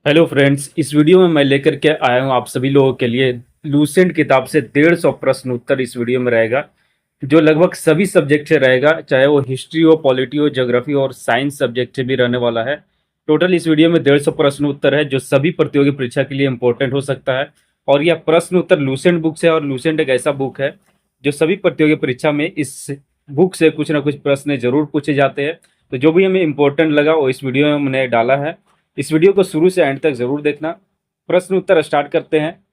Hello friends, इस video में मैं लेकर के आया हूँ आप सभी लोगों के लिए लूसेंट किताब से 150 प्रश्न उत्तर इस वीडियो में रहेगा। जो लगभग सभी सब्जेक्ट से रहेगा, चाहे वो हिस्ट्री हो, पॉलिटी हो, ज्योग्राफी और साइंस सब्जेक्ट से भी रहने वाला है। टोटल इस वीडियो में 150 प्रश्न उत्तर है जो सभी प्रतियोगी परीक्षा के लिए इंपॉर्टेंट हो सकता है। और यह प्रश्न उत्तर लूसेंट बुक से, और लूसेंट एक ऐसा बुक है जो सभी प्रतियोगी परीक्षा में इस बुक से कुछ ना कुछ प्रश्न जरूर पूछे जाते हैं। तो जो भी हमें इंपॉर्टेंट लगा वो इस वीडियो में हमने डाला है। इस वीडियो को शुरू से एंड तक जरूर देखना। प्रश्न उत्तर स्टार्ट करते हैं।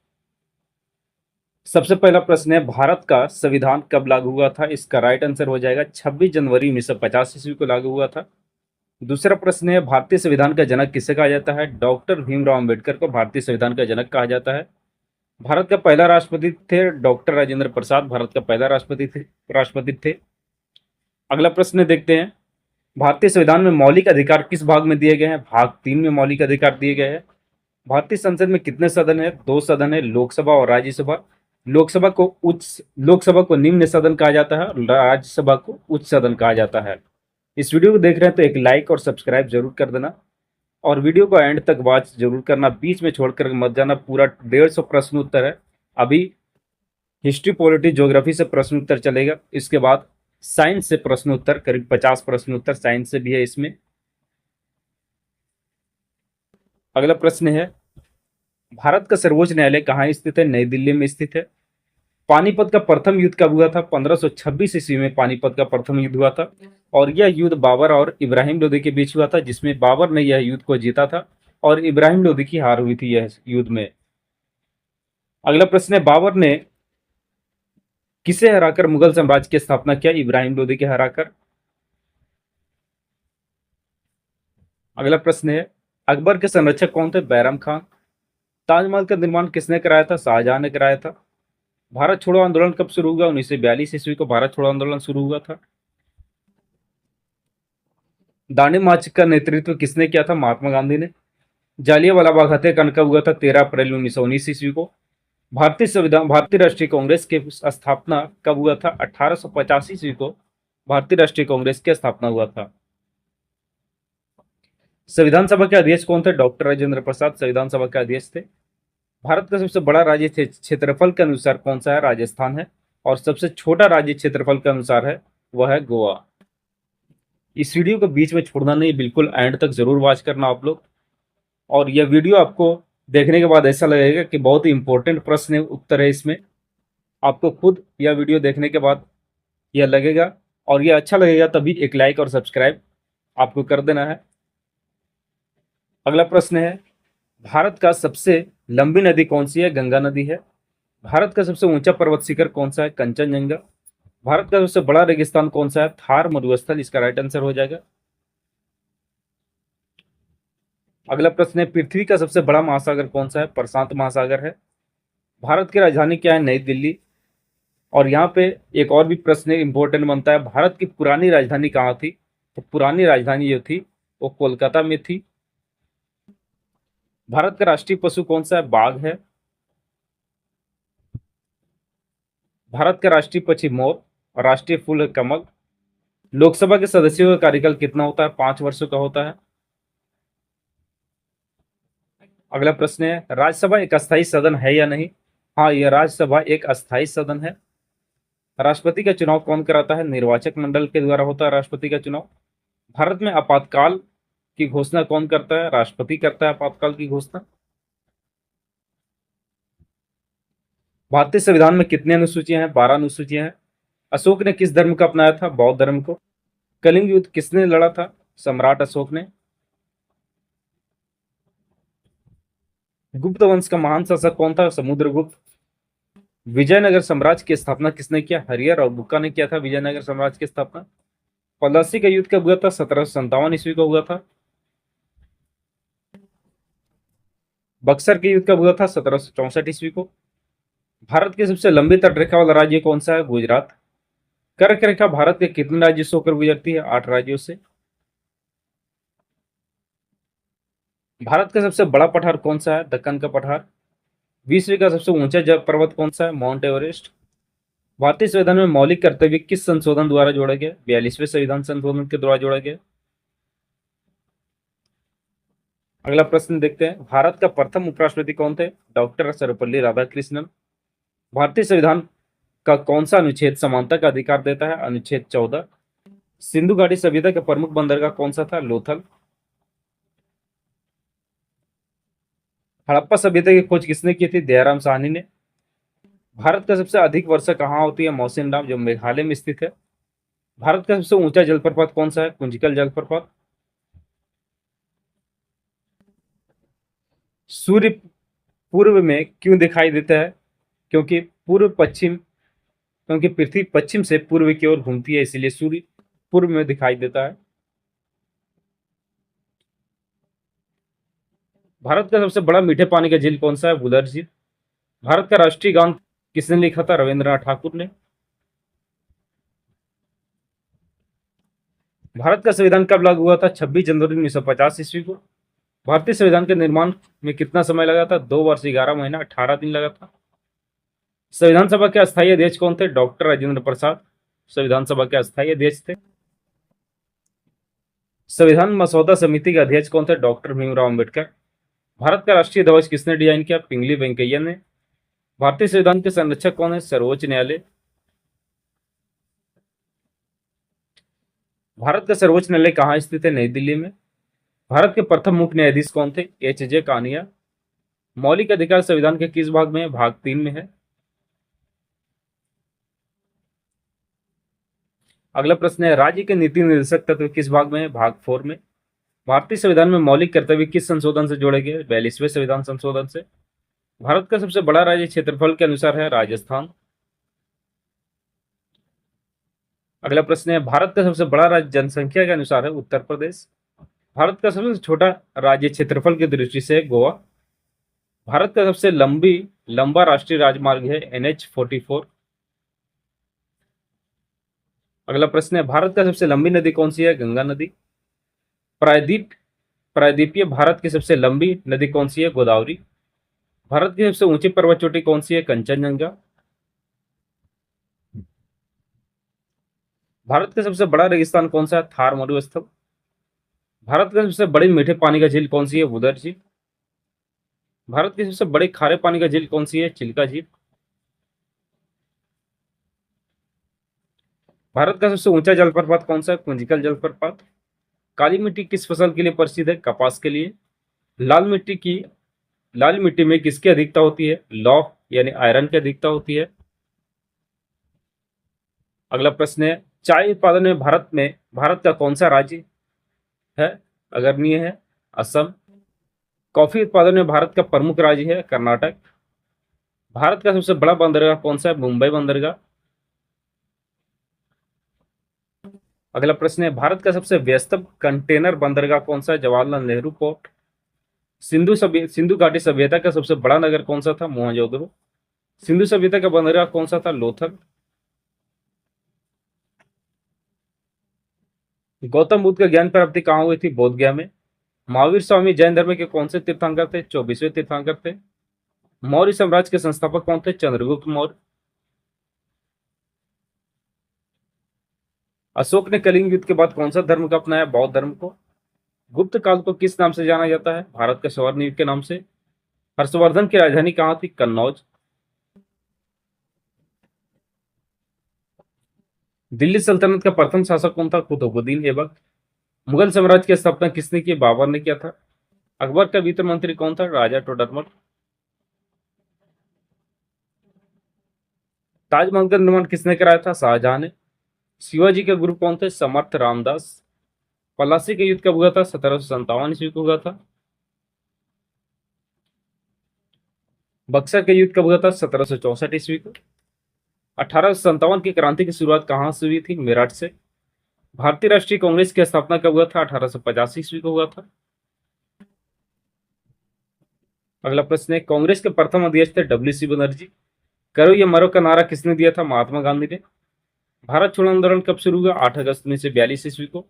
सबसे पहला प्रश्न है, भारत का संविधान कब लागू हुआ था? इसका राइट आंसर हो जाएगा 26 जनवरी 1950 ईस्वी को लागू हुआ था। दूसरा प्रश्न है, भारतीय संविधान का जनक किसे कहा जाता है? डॉक्टर भीमराव अंबेडकर को भारतीय संविधान का जनक कहा जाता है। भारत का पहला राष्ट्रपति थे डॉक्टर राजेंद्र प्रसाद, भारत का पहला राष्ट्रपति थे। अगला प्रश्न देखते हैं, भारतीय संविधान में मौलिक अधिकार किस भाग में दिए गए हैं? भाग 3 में मौलिक अधिकार दिए गए हैं। भारतीय संसद में कितने सदन है? 2 सदन है, लोकसभा और राज्यसभा। लोकसभा को निम्न सदन कहा जाता है और राज्यसभा को उच्च सदन कहा जाता है। इस वीडियो को देख रहे हैं तो एक लाइक और सब्सक्राइब जरूर कर देना, और वीडियो को एंड तक वॉच जरूर करना, बीच में छोड़कर मत जाना। पूरा 150 प्रश्न उत्तर है। अभी हिस्ट्री, पॉलिटी, ज्योग्राफी से प्रश्न उत्तर चलेगा, इसके बाद साइंस से प्रश्न उत्तर, करीब 50 प्रश्न उत्तर साइंस से भी है इसमें। अगला प्रश्न है, भारत का सर्वोच्च न्यायालय कहाँ स्थित है? नई दिल्ली में स्थित है। पानीपत का प्रथम युद्ध कब हुआ था? 1526 ईस्वी में पानीपत का प्रथम युद्ध हुआ था, और यह युद्ध बाबर और इब्राहिम लोदी के बीच हुआ था, जिसमें बाबर ने यह युद्ध को जीता था और इब्राहिम लोदी की हार हुई थी यह युद्ध में। अगला प्रश्न है, बाबर ने किसे हराकर मुगल साम्राज्य की स्थापना किया? इब्राहिम लोदी के हराकर। अगला प्रश्न है, अकबर के संरक्षक कौन थे? बैरम खान। ताजमहल का निर्माण किसने कराया था? शाहजहां ने कराया था। भारत छोड़ो आंदोलन कब शुरू हुआ? 1942 ईस्वी को भारत छोड़ो आंदोलन शुरू हुआ था। दांडी मार्च का नेतृत्व किसने किया था? महात्मा गांधी ने। जालियांवाला बाग हत्याकांड कब हुआ था? 13 अप्रैल 1919 ईस्वी को। भारतीय राष्ट्रीय कांग्रेस की स्थापना कब हुआ था? 1885 ईस्वी को भारतीय राष्ट्रीय कांग्रेस की स्थापना हुआ था। संविधान सभा के अध्यक्ष कौन थे? डॉक्टर राजेंद्र प्रसाद संविधान सभा के अध्यक्ष थे। भारत का सबसे बड़ा राज्य क्षेत्रफल के अनुसार कौन सा है? राजस्थान है। और सबसे छोटा राज्य क्षेत्रफल के अनुसार है, वह है गोवा। इस वीडियो को बीच में छोड़ना नहीं, बिल्कुल एंड तक जरूर वॉच करना आप लोग। और यह वीडियो आपको देखने के बाद ऐसा लगेगा कि बहुत ही इंपॉर्टेंट प्रश्न उत्तर है इसमें। आपको खुद यह वीडियो देखने के बाद यह लगेगा, और यह अच्छा लगेगा तभी एक लाइक और सब्सक्राइब आपको कर देना है। अगला प्रश्न है, भारत का सबसे लंबी नदी कौन सी है? गंगा नदी है। भारत का सबसे ऊंचा पर्वत शिखर कौन सा है? कंचनजंगा। भारत का सबसे बड़ा रेगिस्तान कौन सा है? थार मरुस्थल, इसका राइट आंसर हो जाएगा। अगला प्रश्न है, पृथ्वी का सबसे बड़ा महासागर कौन सा है? प्रशांत महासागर है। भारत की राजधानी क्या है? नई दिल्ली। और यहाँ पे एक और भी प्रश्न इंपॉर्टेंट बनता है, भारत की पुरानी राजधानी कहाँ थी? तो पुरानी राजधानी जो थी वो कोलकाता में थी। भारत का राष्ट्रीय पशु कौन सा है? बाघ है। भारत का राष्ट्रीय पक्षी मोर, और राष्ट्रीय फूल है कमल। लोकसभा के सदस्यों का कार्यकाल कितना होता है? 5 वर्षों का होता है। अगला प्रश्न है, राज्यसभा एक अस्थायी सदन है या नहीं? हाँ, यह राज्यसभा एक अस्थायी सदन है। राष्ट्रपति का चुनाव कौन कराता है? निर्वाचक मंडल के द्वारा होता है राष्ट्रपति का चुनाव। भारत में आपातकाल की घोषणा कौन करता है? राष्ट्रपति करता है आपातकाल की घोषणा। भारतीय संविधान में कितनी अनुसूचियां हैं? 12 अनुसूचियां हैं। अशोक ने किस धर्म को अपनाया था? बौद्ध धर्म को। कलिंग युद्ध किसने लड़ा था? सम्राट अशोक ने। गुप्त वंश का महान शासक कौन था? समुद्रगुप्त। विजयनगर साम्राज्य की स्थापना किसने किया? हरिहर और बुक्का ने किया था विजयनगर साम्राज्य की स्थापना। प्लासी का युद्ध कब हुआ था? 1757 ईस्वी को हुआ था। बक्सर के युद्ध कब हुआ था? 1764 ईस्वी को। भारत की सबसे लंबी तटरेखा वाला राज्य कौन सा है? गुजरात। कर्क रेखा भारत के कितने राज्यों से होकर गुजरती है? 8 राज्यों से। भारत का सबसे बड़ा पठार कौन सा है? दक्कन का पठार। विश्व का सबसे ऊंचा पर्वत कौन सा है? Mount Everest. भारतीय संविधान में मौलिक कर्तव्य किस संशोधन द्वारा जोड़ा गया? 42वें संविधान संशोधन के द्वारा जोड़ा गया। अगला प्रश्न देखते हैं, भारत का प्रथम उपराष्ट्रपति कौन थे? डॉक्टर सर्वपल्ली राधाकृष्णन। भारतीय संविधान का कौन सा अनुच्छेद समानता का अधिकार देता है? अनुच्छेद 14। सिंधु घाटी सभ्यता का प्रमुख बंदरगाह कौन सा था? लोथल। हड़प्पा सभ्यता की खोज किसने की थी? दयाराम साहनी ने। भारत का सबसे अधिक वर्षा कहाँ होती है? मौसिन राम, जो मेघालय में स्थित है। भारत का सबसे ऊंचा जलप्रपात कौन सा है? कुंजिकल जलप्रपात। सूर्य पूर्व में क्यों दिखाई देता है? क्योंकि पूर्व पश्चिम क्योंकि पृथ्वी पश्चिम से पूर्व की ओर घूमती है, इसलिए सूर्य पूर्व में दिखाई देता है। भारत का सबसे बड़ा मीठे पानी का झील कौन सा है? वुलर झील। भारत का राष्ट्रीय गान किसने लिखा था? रविंद्रनाथ ठाकुर ने। भारत का संविधान कब लागू हुआ था? 26 जनवरी 1950 ईस्वी को। भारतीय संविधान के निर्माण में कितना समय लगा था? 2 वर्ष 11 महीना 18 दिन लगा था। संविधान सभा के अस्थायी अध्यक्ष कौन थे? डॉक्टर राजेंद्र प्रसाद संविधान सभा के अस्थायी अध्यक्ष थे। संविधान मसौदा समिति के अध्यक्ष कौन थे? डॉक्टर भीमराव अम्बेडकर। भारत का राष्ट्रीय ध्वज किसने डिजाइन किया? पिंगली वेंकैया ने। भारतीय संविधान के संरक्षक कौन है? सर्वोच्च न्यायालय। भारत का सर्वोच्च न्यायालय कहाँ स्थित है? नई दिल्ली में। भारत के प्रथम मुख्य न्यायाधीश कौन थे? H J Kania. मौलिक अधिकार संविधान के किस भाग में है? भाग 3 में है। अगला प्रश्न है, राज्य के नीति निर्देशक तत्व किस भाग में है? भाग 4 में। भारतीय संविधान में मौलिक कर्तव्य किस संशोधन से जोड़े गए? 42वें संविधान संशोधन से। भारत का सबसे बड़ा राज्य क्षेत्रफल के अनुसार है राजस्थान। अगला प्रश्न है, भारत का सबसे बड़ा राज्य जनसंख्या के अनुसार है उत्तर प्रदेश। भारत का सबसे छोटा राज्य क्षेत्रफल की दृष्टि से गोवा। भारत का सबसे लंबा राष्ट्रीय राजमार्ग है NH-44। अगला प्रश्न है, भारत का सबसे लंबी नदी कौन सी है? गंगा नदी। प्रायद्वीप प्रायद्वीपीय भारत की सबसे लंबी नदी कौन सी है? गोदावरी। भारत की सबसे ऊंची पर्वत चोटी कौन सी है? कंचनजंगा। भारत का सबसे बड़ा रेगिस्तान कौन सा है? थार मरुस्थल। भारत का सबसे बड़ी मीठे पानी का झील कौन सी है? वुलर झील। भारत की सबसे बड़ी खारे पानी का झील कौन सी है? चिल्का झील। भारत का सबसे ऊंचा जलप्रपात कौन सा है? कुंजिकल जलप्रपात। काली मिट्टी किस फसल के लिए प्रसिद्ध है? कपास के लिए। लाल मिट्टी की लाल मिट्टी में किसकी अधिकता होती है? लौह यानी आयरन की अधिकता होती है। अगला प्रश्न है, चाय उत्पादन में भारत का कौन सा राज्य है अग्रणी है? असम। कॉफी उत्पादन में भारत का प्रमुख राज्य है? कर्नाटक। भारत का सबसे बड़ा बंदरगाह कौन सा है? मुंबई बंदरगाह। अगला प्रश्न है, भारत का सबसे व्यस्त कंटेनर बंदरगाह कौन सा है? जवाहरलाल नेहरू पोर्ट। सिंधु घाटी सभ्यता का सबसे बड़ा नगर कौन सा था? मोहनजोदड़ो। सिंधु सभ्यता का बंदरगाह कौन सा था? लोथल। गौतम बुद्ध का ज्ञान प्राप्ति कहाँ हुई थी? बोध गया में। महावीर स्वामी जैन धर्म के कौन से तीर्थंकर थे? 24वें तीर्थंकर थे। मौर्य साम्राज्य के संस्थापक कौन थे? चंद्रगुप्त मौर्य। अशोक ने कलिंग युद्ध के बाद कौन सा धर्म का अपनाया? बौद्ध धर्म को। गुप्त काल को किस नाम से जाना जाता है? भारत के स्वर्ण युग के नाम से। हर्षवर्धन की राजधानी कहाँ थी? कन्नौज। दिल्ली सल्तनत का प्रथम शासक कौन था? कुतुबुद्दीन ऐबक। मुगल साम्राज्य की स्थापना किसने की? बाबर ने किया था। अकबर का वित्त मंत्री कौन था? राजा टोडरमल। ताजमहल का निर्माण किसने कराया था? शाहजहां ने। शिवाजी के गुरु कौन थे? समर्थ रामदास। पलासी का युद्ध कब हुआ था? 1757 ईस्वी को हुआ था। बक्सर का युद्ध कब हुआ था? 1764 ईस्वी को। 1857 की क्रांति की शुरुआत कहाँ से हुई थी? मेरठ से। भारतीय राष्ट्रीय कांग्रेस की स्थापना कब हुआ था? 1885 ईस्वी को हुआ था। अगला प्रश्न है, कांग्रेस के प्रथम अध्यक्ष थे WC बनर्जी। करो या मरो का नारा किसने दिया था? महात्मा गांधी ने। भारत छोड़ो आंदोलन कब शुरू हुआ? 8 अगस्त 1942 ईस्वी को।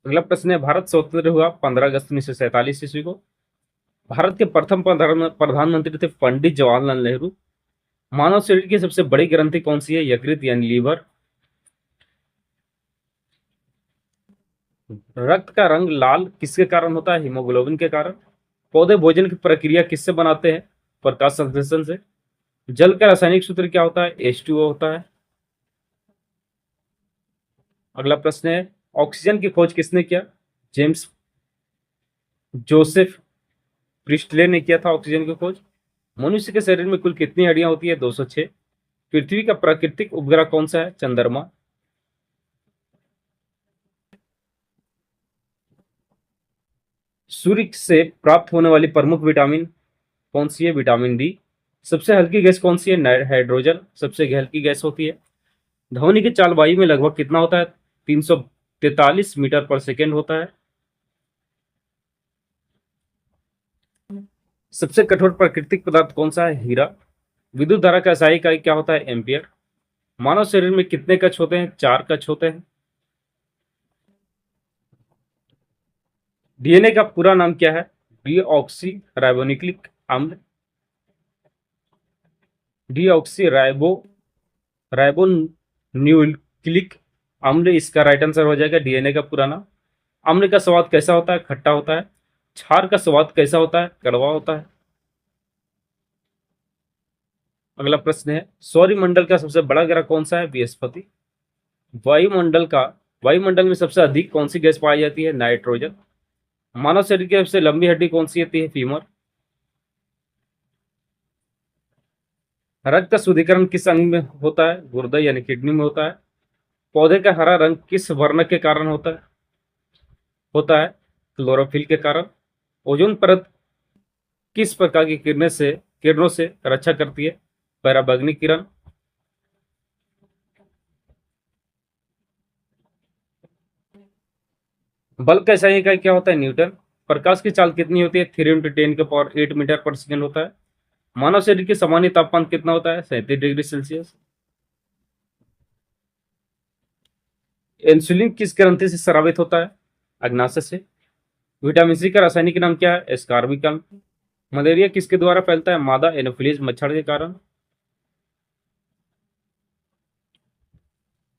अगला प्रश्न है, भारत स्वतंत्र हुआ 15 अगस्त 1947 ईस्वी को। भारत के प्रथम प्रधानमंत्री थे पंडित जवाहरलाल नेहरू। मानव शरीर की सबसे बड़ी ग्रंथि कौन सी है? यकृत यानी लीवर। रक्त का रंग लाल किसके कारण होता है? हीमोग्लोबिन के कारण। पौधे भोजन की प्रक्रिया किससे बनाते हैं? प्रकाश संश्लेषण से। जल का रासायनिक सूत्र क्या होता है? H2O होता है। अगला प्रश्न है, ऑक्सीजन की खोज किसने किया? जेम्स जोसेफ प्रिस्टले ने किया था ऑक्सीजन की खोज। मनुष्य के शरीर में कुल कितनी हड्डियां होती है? 206। पृथ्वी का प्राकृतिक उपग्रह कौन सा है? चंद्रमा। सूर्य से प्राप्त होने वाली प्रमुख विटामिन कौन सी है? Vitamin D. सबसे हल्की गैस कौन सी है? हाइड्रोजन सबसे हल्की गैस होती है। ध्वनि की चाल वायु में लगभग कितना होता है? 343 मीटर पर सेकेंड होता है। सबसे कठोर प्राकृतिक पदार्थ कौन सा है? हीरा। विद्युत धारा का SI इकाई क्या होता है? एम्पियर। मानव शरीर में कितने कक्ष होते हैं? 4 कक्ष होते हैं। डीएनए का पूरा नाम क्या है? डीऑक्सी राइबोन्यूक्लिक अम्ल। डीऑक्सी राइबोन्यूक्लिक अम्ल इसका राइट आंसर हो जाएगा डीएनए का पूरा नाम। अम्ल का स्वाद कैसा होता है? खट्टा होता है। क्षार का स्वाद कैसा होता है? कड़वा होता है। अगला प्रश्न है, सौरमंडल का सबसे बड़ा ग्रह कौन सा है? बृहस्पति। वायुमंडल का वायुमंडल में सबसे अधिक कौन सी गैस पाई जाती है? नाइट्रोजन। मानव शरीर की सबसे लंबी हड्डी कौन सी होती है? फीमर। रक्त का शुद्धिकरण किस अंग में होता है? गुर्दा यानी किडनी में होता है। पौधे का हरा रंग किस वर्ण के कारण होता है? क्लोरोफिल के कारण। ओजोन परत किस प्रकार की किरणों से रक्षा करती है? पराबैंगनी किरण। बल का SI इकाई क्या होता है? न्यूटन। प्रकाश की चाल कितनी होती है? 3 × 10⁸ मीटर पर सेकेंड होता है। मानव शरीर के सामान्य तापमान कितना होता है? 37 डिग्री सेल्सियस। इंसुलिन किस ग्रंथि से स्रावित होता है? अग्नाशय से। विटामिन सी का रासायनिक नाम क्या है? एस्कॉर्बिक अम्ल। मलेरिया किसके द्वारा फैलता है? मादा एनोफिलीज मच्छर के कारण।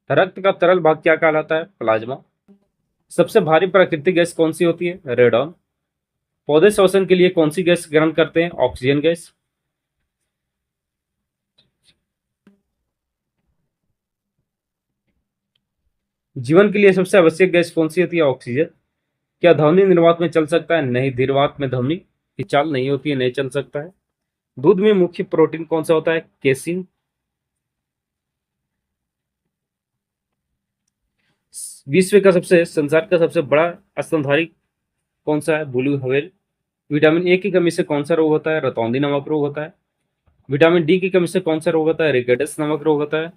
रक्त का तरल भाग क्या कहलाता है? प्लाज्मा। सबसे भारी प्राकृतिक गैस कौन सी होती है? रेडॉन। पौधे श्वसन के लिए कौन सी गैस ग्रहण करते हैं? Oxygen gas. जीवन के लिए सबसे आवश्यक गैस कौन सी होती है? ऑक्सीजन। क्या ध्वनि निर्वात में चल सकता है? नहीं, निर्वात में ध्वनि की चाल नहीं होती है, नहीं चल सकता है। दूध में मुख्य प्रोटीन कौन सा होता है? केसिन। संसार का सबसे बड़ा स्तनधारी कौन सा है? Blue whale. विटामिन ए की कमी से कौन सा रोग होता है? रतौंधी नामक रोग होता है। विटामिन डी की कमी से कौन सा रोग होता है? रिकेटस नामक रोग होता है।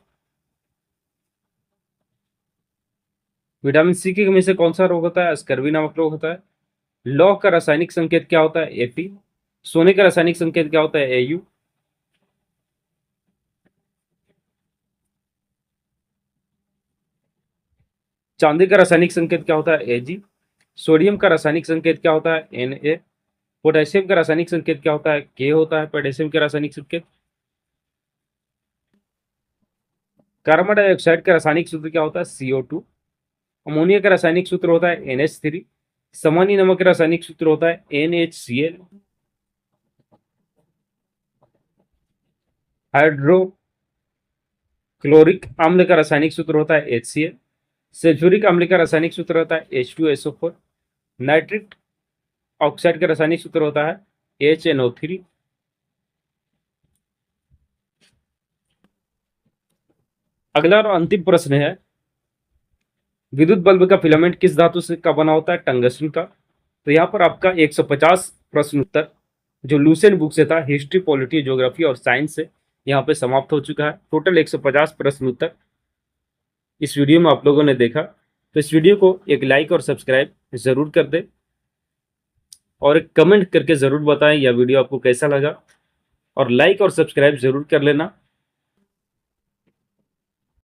विटामिन सी की कमी से कौन सा रोग होता है? स्कर्वी नामक रोग होता है। लौह का रासायनिक संकेत क्या होता है? Fe। सोने का रासायनिक संकेत क्या होता है? Au। चांदी का रासायनिक संकेत क्या होता है? Ag। सोडियम का रासायनिक संकेत क्या होता है? Na। पोटेशियम का रासायनिक संकेत क्या होता है? K होता है पोटेशियम का रासायनिक संकेत। कार्बन डाइऑक्साइड का रासायनिक सूत्र क्या होता है? CO2। अमोनिया का रासायनिक सूत्र होता है NH3। सामान्य नमक का रासायनिक सूत्र होता है NaHCl। हाइड्रोक्लोरिक अम्ल का रासायनिक सूत्र होता है HCl। सल्फ्यूरिक अम्ल का रासायनिक सूत्र होता है H2SO4। नाइट्रिक ऑक्साइड का रासायनिक सूत्र होता है HNO3। अगला और अंतिम प्रश्न है, विद्युत बल्ब का फिलामेंट किस धातु से का बना होता है? टंगस्टन का। तो यहाँ पर आपका 150 प्रश्न उत्तर जो लूसेंट बुक से था, हिस्ट्री, पॉलिटी, ज्योग्राफी और साइंस से, यहाँ पे समाप्त हो चुका है। टोटल 150 प्रश्न उत्तर इस वीडियो में आप लोगों ने देखा। तो इस वीडियो को एक लाइक और सब्सक्राइब जरूर कर दे और एक कमेंट करके जरूर बताएं यह वीडियो आपको कैसा लगा, और लाइक और सब्सक्राइब जरूर कर लेना।